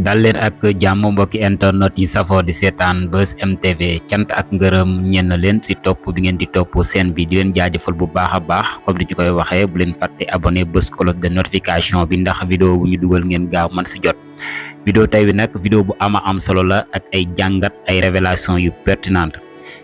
dal leen ak jàmm mbokki internet yi safoo di seetaan Buzz M TV cant ak ngërëm ñenn leen si topp bi ngeen di topp seen bi di leen jaajëfal bu baax a baax comme ni ñu koy waxee bu leen fàtte abonné bës cloche de notification bi ndax vidéo bu ñu dugal ngeen gaaw man si jot. Vidéo tey bi nag vidéo bu ama am solo la ak ay jàngat ay révélation yu pertinente.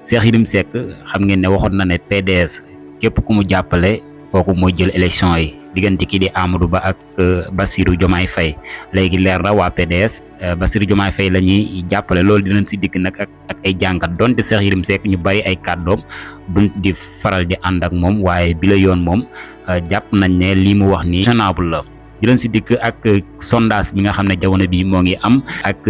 Cheikh Yérim Seck xam ngeen ne waxoon na ne PDS képp ku mu jàppale kooku mooy jël élection yi diggante kii di Amadou Ba ak Bassirou Diomaye Faye léegi leer na waa PDS Bassirou Diomaye Faye la ñuy jàppale loolu dinañ si dikk nag ak ay jàngat donte Cheikh Yérim Seck ñu bari ay kàddoom duñ di faral di ànd ak moom waaye bi la yoon moom jàpp nañ ne lii mu wax nii raisonnable la. dinañ si dikk ak sondage bi nga xam ne jamono bi moo ngi am ak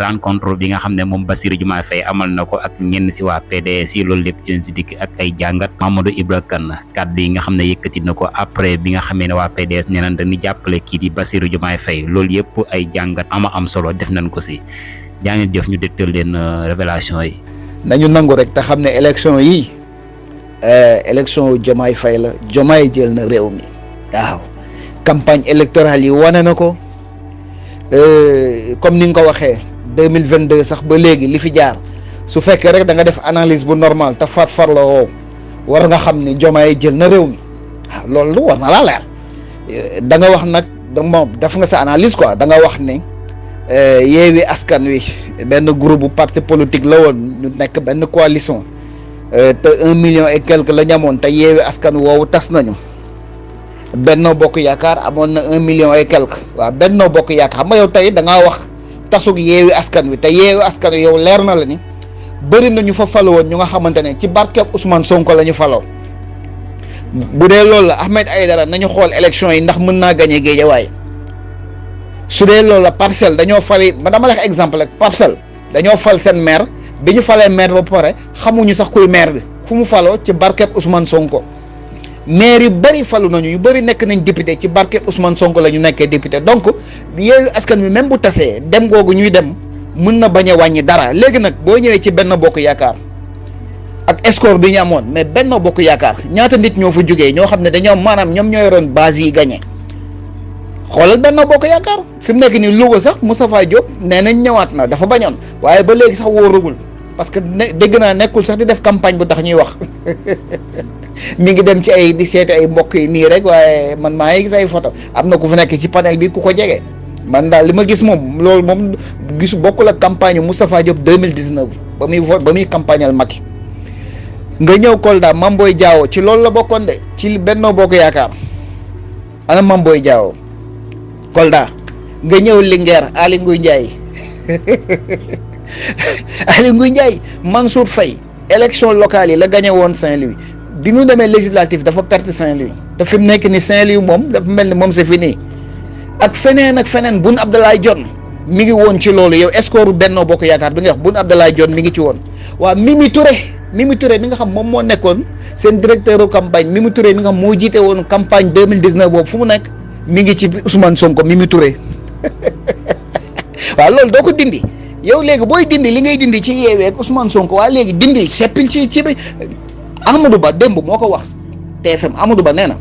rencontre bi nga xam ne moom Bassirou Diomaye Faye amal na ko ak ñenn si waa PDS yi loolu lépp dinañ si dikk ak ay jàngat. Mamadou Ibra Kane kàddu yi nga xam ne yëkkati na ko après bi nga xamee ne waa PDS nee nañ dañuy jàppale kii di Bassirou Diomaye Faye loolu yëpp ay jàngat ama am solo def nañ ko si jaa ngeen jëf ñu dégtal leen révélation yi. nañu nangu rek te xam ne élection yi élection Diomaye Faye la Diomaye jël na réew mi waaw. campagne électorale yi wane na ko comme ni nga ko waxee 2022 sax ba léegi li fi jaar su fekkee rek da nga def analyse bu normal te farla woo war nga xam ni Diomaye jël na réew mi waaw loolu war na laa leer da nga wax nag moom def nga sa analyse quoi da nga wax ne Yewwi Askan Wi benn groupe bu parti politique la woon ñu nekk benn coalition te 1 million et quelque la ñamoon te Yewwi Askan Wi woowu tas nañu. Benno Bokk Yaakaar amoon na 1 million et quelque waaw Benno Bokk Yaakaar xam nga yow tey da ngaa wax tasug Yewwi Askan Wi te Yewwi Askan Wi yow leer na la ni bëri na ñu fa falo woon ñu nga xamante ne ci barkeeb Ousmane Sonko la ñu faloo bu dee loolu la Ahmed Aïdara nañu xool élection yi ndax mën naa gagné Guédiawaye su dee loolu la Parcelles dañoo fali ba dama la wax exemple rek Parcelles dañoo fal seen maire bi ñu falee maire ba pare xamuñu sax kuy maire bi fu mu faloo ci barkeeb Ousmane Sonko. maire yu bëri falu nañu yu bëri nekk nañ député ci barke Ousmane Sonko la ñu nekkee député donc Yewwi Askan Wi même bu tasee dem googu ñuy dem mën na bañ a wàññi dara léegi nag boo ñëwee ci Benno Bokk Yaakaar ak score bi ñu amoon mais Benno Bokk Yaakaar ñaata nit ñoo fa jógee ñoo xam ne dañoo maanaam ñoom ñoo yoroon base yi gagné xoolal Benno Bokk Yaakaar fi mu nekk nii Louga sax Moustapha Diop nee nañ ñëwaat na dafa bañoon waaye ba léegi sax wóoragul parce que dégg naa nekkul sax di def campagne bu tax ñuy wax. mi ngi dem ci ay di seeti ay mbokk yi nii rek waaye man maa ngi gis ay photo am na ku fa nekk ci panel bi ku ko jege man daal li ma gis moom loolu moom gisu bokkul ak campagne Moustapha Diop 2019 ba muy campagnal Macky nga ñëw Kolda Mame Boye Diao ci loolu la bokkoon de ci Benno Bokk Yaakaar ana Mame Boye Diao Kolda nga ñëw Linguère Aly Ngouille Ndiaye Aly Ngouille Ndiaye Mansour Faye élection locale yi la gagné woon Saint-Louis bi mu demee législatif dafa perte Saint-Louis te fi mu nekk ni Saint-Louis moom dafa mel ni moom c'est fini ak feneen Boun Abdallah Dionne mi ngi woon ci loolu yow score Benno Bokk Yaakaar bi nga wax Boun Abdallah Dionne mi ngi ci woon waaw Mimi Touré mi nga xam moom moo nekkoon seen directeur campagne Mimi Touré mi nga xam moo jiite woon campagne 2019 boobu fu mu nekk mi ngi ci Ousmane Sonko Mimi Touré waaw loolu doo ko dindi yow léegi booy dindi li ngay dindi ci Yewwi ak Ousmane Sonko waa léegi dindi seppil ci Amadou Ba démb moo ko wax TFM Amadou Ba nee na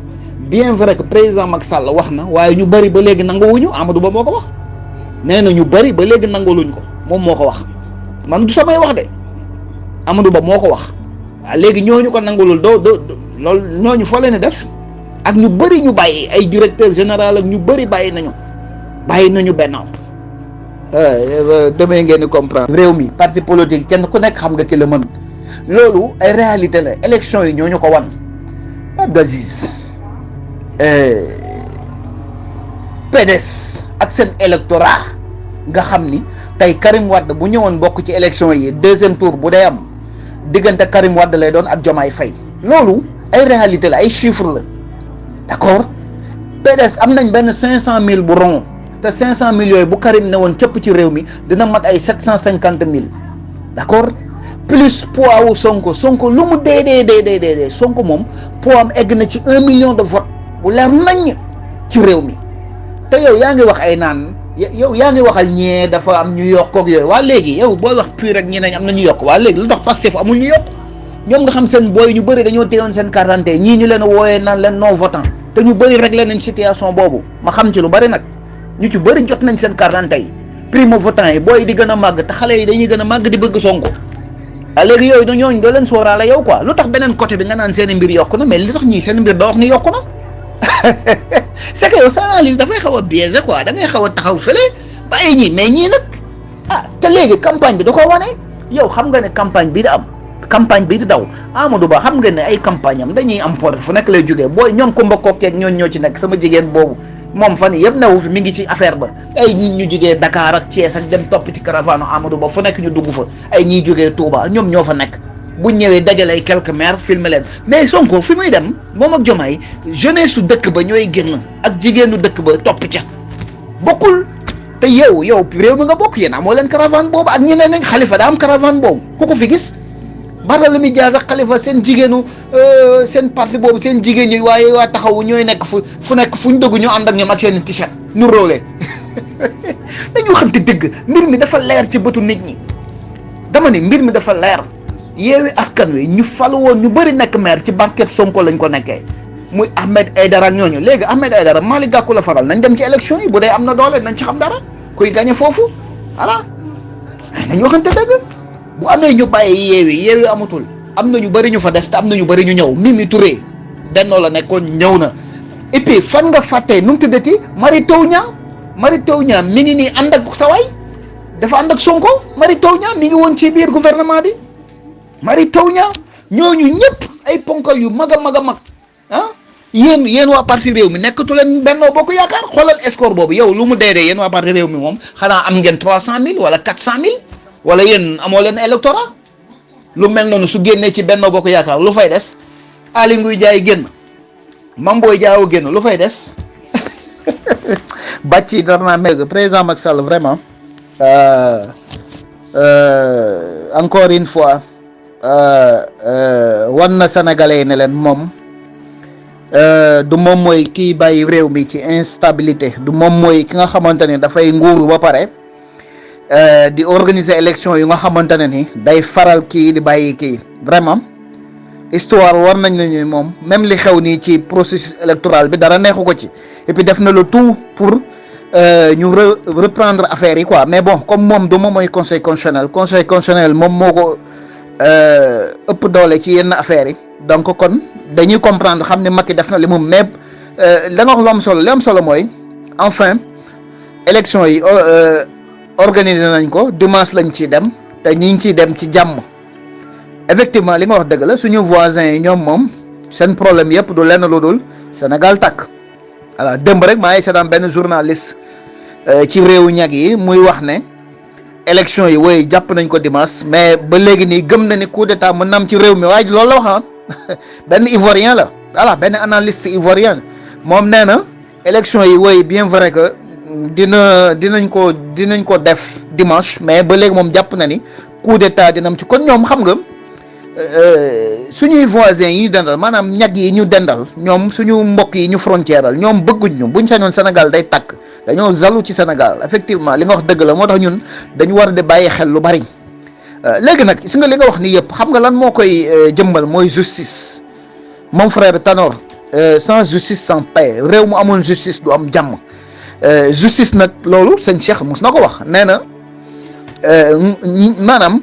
bien vrai que président Macky Sall wax na waaye ñu bëri ba léegi nanguwuñu Amadou Ba moo ko wax nee na ñu bëri ba léegi nanguwuñ ko moom moo ko wax man du samay wax de Amadou Ba moo ko wax waaw léegi ñooñu ko nangulul doo loolu ñooñu foo leen def ak ñu bëri ñu bàyyi ay directeur général ak ñu bëri bàyyi nañu Benno demee ngeen di comprendre. réew mi parti politique kenn ku nekk xam nga ki la mën. loolu ay réalité la élection yi ñooñu ko wan Abdou Aziz PDS ak seen électorat nga xam ni tey Karim Wade bu ñëwoon bokk ci élection yi deuxième tour bu day am diggante Karim Wade lay doon ak Diomaye Faye loolu ay réalité la ay chiffres la d'accord PDS am nañ benn 500000 bu rond te 500000 yooyu bu Karim ne woon cëpp ci réew mi dina mat ay 750000 d'accord plus poids wu Sonko lu mu dee Sonko moom poids am egg na ci 1 million de votes bu leer nañ ci réew mi te yow yaa ngi wax ay naan yow yaa ngi waxal ñee dafa am ñu yokk ak yooyu waa léegi yow booy wax pur rek ñeneen am na ñu yokk waa léegi lu tax Pastef amul ñu yokk ñoom nga xam seen booy ñu bëri dañoo téyoon seen carte d'identité ñii ñu leen a wooyee naan leen non votant te ñu bëri réglé nañ situation boobu ma xam ci lu bëri nag ñu ci bëri jot nañ seen carte d'identité yi primo votant yi booy di gën a màgg te xale yi dañuy gën a màgg di bëgg Sonko léegi yooyu da ñooñu doo leen sóoraale yow quoi lu tax beneen côté bi nga naan seen mbir yokku na mais li tax ñii seen mbir doo wax ni yokku na c'est que yow sa analyse dafay xaw a biaisé quoi da ngay xaw a taxaw fële bàyyi ñii mais ñii nag te léegi campagne bi da ko wane yow xam nga ne campagne bii di am campagne bii di daw Amadou Ba xam nga ne ay campagne am dañuy am port fu nekk lay jógee booy ñoom ko mbokkook ñooñ ñoo ci nekk sama jigéen boobu moom fan yëpp newu fi mi ngi ci affaire ba ay ñi ñu jógee Dakar ak Thiès ak dem topp ci caravane Amadou Ba fu nekk ñu dugg fa ay ñiy jógee Touba ñoom ñoo fa nekk bu ñëwee dajale ay quelques maires filmer leen mais Sonko fi muy dem moom ak Diomaye jeunesse su dëkk ba ñooy génn ak jigéenu dëkk ba topp ca bokkul te yow réew mi nga bokk yéen amoo leen caravane boobu ak ñeneen nañ Khalifa daa am caravane boobu ku ko fi gis Barthélémy Dias ak Khalifa seen jigéenu seen parti boobu seen jigéen ñi waaye waa taxawu ñooy nekk fu nekk fu ñu dëgg ñu ànd ak ñoom ak seen t-shirt nu róole dañu xam te dëgg mbir mi dafa leer ci bëtu nit ñi dama ni mbir mi dafa leer Yewwi Askan Wi ñu falu woon ñu bëri nekk maire ci barket Sonko lañ ko nekkee muy Ahmed Aïdara ak ñooñu léegi Ahmed Aïdara Malick Gakou la faral nañ dem ci élection yi bu dee am na doole nañ ci xam dara kuy gagné foofu voilà nañ waxante dëgg bu amee ñu bàyyi Yewwi amatul am na ñu bëri ñu fa des te am na ñu bëri ñu ñëw Mimi Touré Benno la nekkoon ñëw na et puis fan nga fàttee nu mu tuddati Mary Teuw Niane mi ngi nii ànd ak sawaay dafa ànd ak Sonko Mary Teuw Niane mi ngi woon ci biir gouvernement bi Mary Teuw Niane ñooñu ñëpp ay ponkal yu mag a mag a mag yéen waa parti réew mi nekkatu leen Benno Bokk Yaakaar xoolal score boobu yow lu mu dee yéen waa parti réew mi moom xanaa am ngeen 300 000 wala 400 000 wala yéen amoo leen électorat lu mel noonu su génnee ci Benno Bokk Yaakaar lu fay des Aly Ngouille Ndiaye génn Mame Boye Diao génn lu fay des bàcc dara naa mel président Macky Sall vraiment encore une fois wan na sénégalais yi ne leen moom du moom mooy kii bàyyi réew mi ci instabilité du moom mooy ki nga xamante ne dafay nguuru ba pare di organiser élection yu nga xamante ne ni day faral kii di bàyyi kii vraiment histoire war nañ la ñuy moom même li xew nii ci processus électoral bi dara neexu ko ci et puis def na le tout pour ñu reprendre affaire yi quoi mais bon comme moom du moom mooy conseil constitutionnel moom moo ko ëpp doole ci yenn affaires yi donc kon dañuy comprendre xam ne Macky def na li mu mais la nga wax lu am solo mooy enfin élection yi organiser nañ ko dimanche lañ ciy dem te ñi ngi ciy dem ci jàmm effectivement li nga wax dëgg la suñu voisins yi ñoom moom seen problème yëpp du lenn lu dul Sénégal tàkk voilà démb rek maa ngi seetaan benn journaliste ci réewu ñag yi muy wax ne élection yi woy jàpp nañ ko dimanche mais ba léegi nii gëm na ni coup d'état mën na am ci réew mi waaye loolu la wax benn ivoirien la voilà benn analyste ivoirien moom nee na élection yi woy bien vrai que dinañ ko def dimanche mais ba léegi moom jàpp na ni coup d'état dina am ci kon ñoom xam nga suñuy voisins yi ñu dendal maanaam ñag yi ñu dendal ñoom suñu mbokk yi ñu frontièral ñoom bëgguñ ñu buñ sañoon Sénégal day tàkk dañoo zalu ci Sénégal effectivement li nga wax dëgg la moo tax ñun dañu war di bàyyi xel lu bari léegi nag si nga li nga wax ni yëpp xam nga lan moo koy jëmbal mooy justice mon frère Tanor sans justice sans paix réew mu amul justice du am jàmm justice nag loolu sëñ Cheikh mos na ko wax nee na maanaam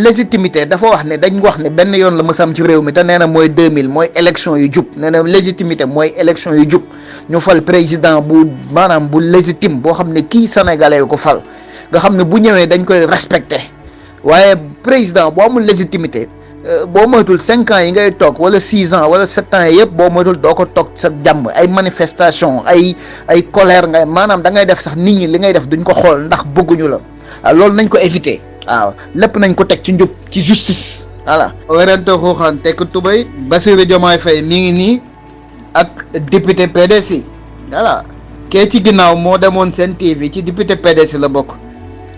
légitimité dafa wax ne dañ wax ne benn yoon la mësam ci réew mi te nee na mooy 2000 mooy élection yu jub nee na légitimité mooy élection yu jub ñu fal président bu maanaam bu légitime boo xam ne kii sénégalais yu ko fal nga xam ne bu ñëwee dañ koy respecté waaye président boo amul légitimité boo moytul 5 ans yi ngay toog wala 6 ans wala 7 ans yëpp boo moytul doo ko toog sa jàmm ay manifestation ay colère ngay maanaam da ngay def sax nit ñi li ngay def duñ ko xool ndax bëgguñu la waaw loolu nañ ko éviter waaw lépp nañ ko teg ci njub ci justice voilà werante xuuxaan tekk tubay Bassirou Diomaye Faye mi ngi nii ak député PDS yi voilà kee ci ginnaaw moo demoon seen TV ci député PDS la bokk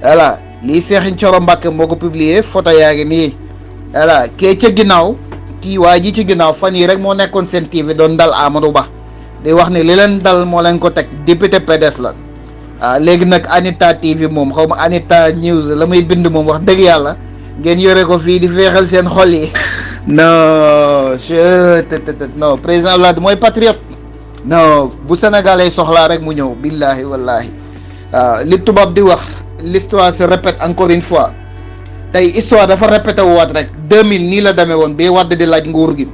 voilà lii Cheikh Thioro Mbacké moo ko publier photo yaa ngi nii voilà kee ca ginnaaw kii waa ji ci ginnaaw fan yi rek moo nekkoon seen TV doon dal Amadou Ba di wax ni li leen dal moo leen ko teg député PDS la waaw léegi nag Anita TV moom xaw ma Anita News la muy bind moom wax dëgg yàlla ngeen yore ko fii di feexal seen xol yi non non président Wade mooy patriote non bu sénégalais soxlaa rek mu ñëw billahi wallahi waaw li tubaab di wax l'histoire se répète encore une fois tey histoire dafa répété waat rek 2000 nii la demee woon bi Wade di laaj nguur gi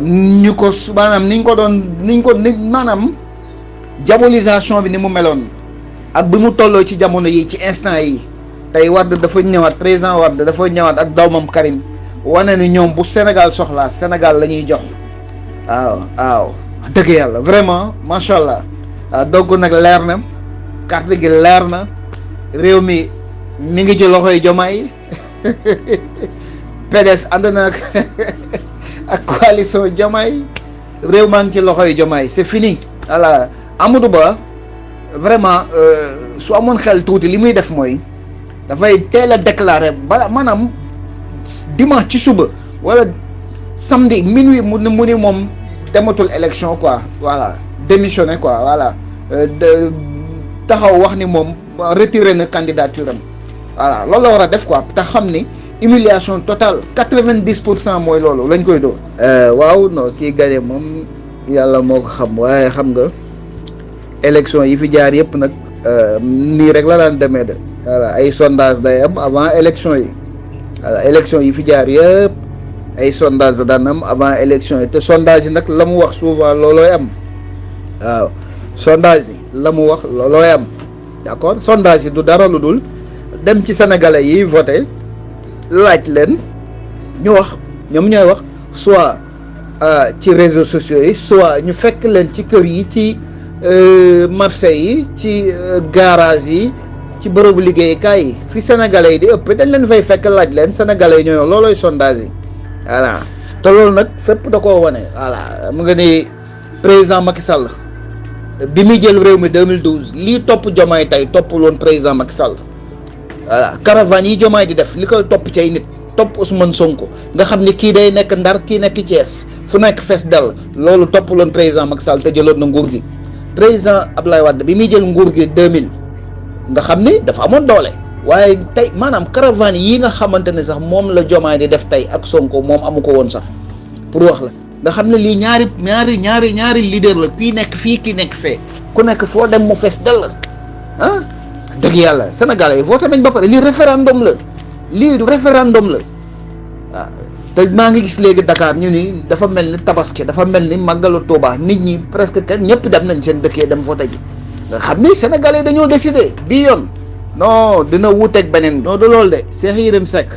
ñu ko maanaam maanaam diabolisation bi ni mu meloon ak bi mu tolloo ci jamono yi ci instant yi tey Wade dafa ñëwaat président Wade dafa ñëwaat ak doomam Karim wane ni ñoom bu Sénégal soxlaa Sénégal la ñuy jox waaw dëgg yàlla vraiment macha allah donc nag leer na carte gi leer na réew mi ngi ci loxoy Diomaye PDS ànd na ak coalition Diomaye réew maa ngi ci loxoy Diomaye c'est fini voilà Amadou Ba vraiment su amoon xel tuuti li muy def mooy dafay teel a déclarer bala maanaam dimanche ci suba wala samedi minuit mu ni moom dematul élection quoi voilà démissionné quoi voilà taxaw wax ni moom retiré na candidature am voilà loolu la war a def quoi te xam ni humiliation totale 90% mooy loolu lañ koy dóor. waaw non kii gagné moom yàlla moo ko xam waaye xam nga élection yi fi jaar yëpp nag nii rek la daan demee de voilà ay sondage day am avant élection yi voilà élection yi fi jaar yëpp ay sondage da daan am avant élection yi te sondage yi nag la mu wax souvent loolooy am waaw sondage yi la mu wax loolooy am d'accord sondage yi du dara lu dul dem ci sénégalais yi voté laaj leen ñu wax ñoom ñooy wax soit ci réseaux sociaux yi soit ñu fekk leen ci kër yi ci marché yi ci garage yi ci bërëbu liggéeyukaay yi fi sénégalais yi di ëpp dañ leen fay fekk laaj leen sénégalais yi ñooy loolooy sondage yi voilà te loolu nag fépp da koo wane voilà mu nga ni président Macky Sall bi muy jël réew mi 2012 lii topp Diomaye tey toppul woon président Macky Sall voilà caravane yi Diomaye di def li koy topp ci ay nit topp Ousmane Sonko nga xam ni kii day nekk Ndar kii nekk Thiès fu nekk fees dell loolu toppul woon président Macky Sall te jëloon na nguur gi président Abdoulaye Wade bi muy jël nguur gi 2000 nga xam ni dafa amoon doole waaye tey maanaam caravane yi nga xamante ne sax moom la Diomaye di def tey ak Sonko moom amu ko woon sax pour wax la nga xam ne lii ñaari leader la kii nekk fii kii nekk fee ku nekk foo dem mu fees dell dëgg yàlla sénégalais yi voté nañ ba pare lii référendum la lii du référendum la waaw te maa ngi gis léegi Dakar ñu ni dafa mel ni tabaski dafa mel ni màggalu Touba nit ñi presque kenn ñëpp dem nañ seen dëkkee dem voté ji nga xam ni sénégalais yi dañoo décidé bii yoon non dina wuuteeg beneen non du loolu de Cheikh Yérim Seck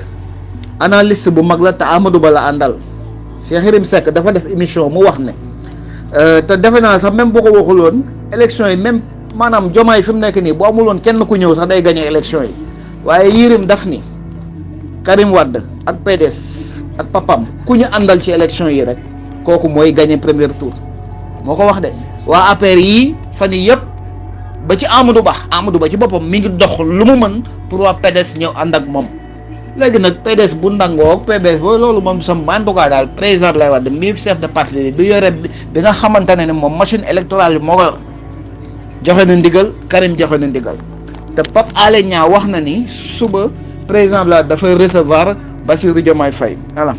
analyste bu mag la te Amadou Ba la àndal Cheikh Yérim Seck dafa def émission mu wax ne te defe naa sax même boo ko waxul woon élection yi même maanaam Diomaye fi mu nekk nii bu amul woon kenn ku ñëw sax day gagné élection yi waaye Yérim daf ni Karim Wade ak PDS ak papam ku ñu àndal ci élection yi rek kooku mooy gagné premier tour moo ko wax de waa APR yi fan yii yëpp ba ci Amadou Ba ci boppam mi ngi dox lu mu mën pour waa PDS ñëw ànd ak moom léegi nag PDS bu ndangoo PDS booy loolu moom en tout cas daal président Abdoulaye Wade mi chef de parti bi yore bi nga xamante ne moom machine électorale bi moo ko yor joxe na ndigal Karim joxe na ndigal te Pape Alé Niang wax na ni suba président la dafay recevoir Bassirou Diomaye Faye voilà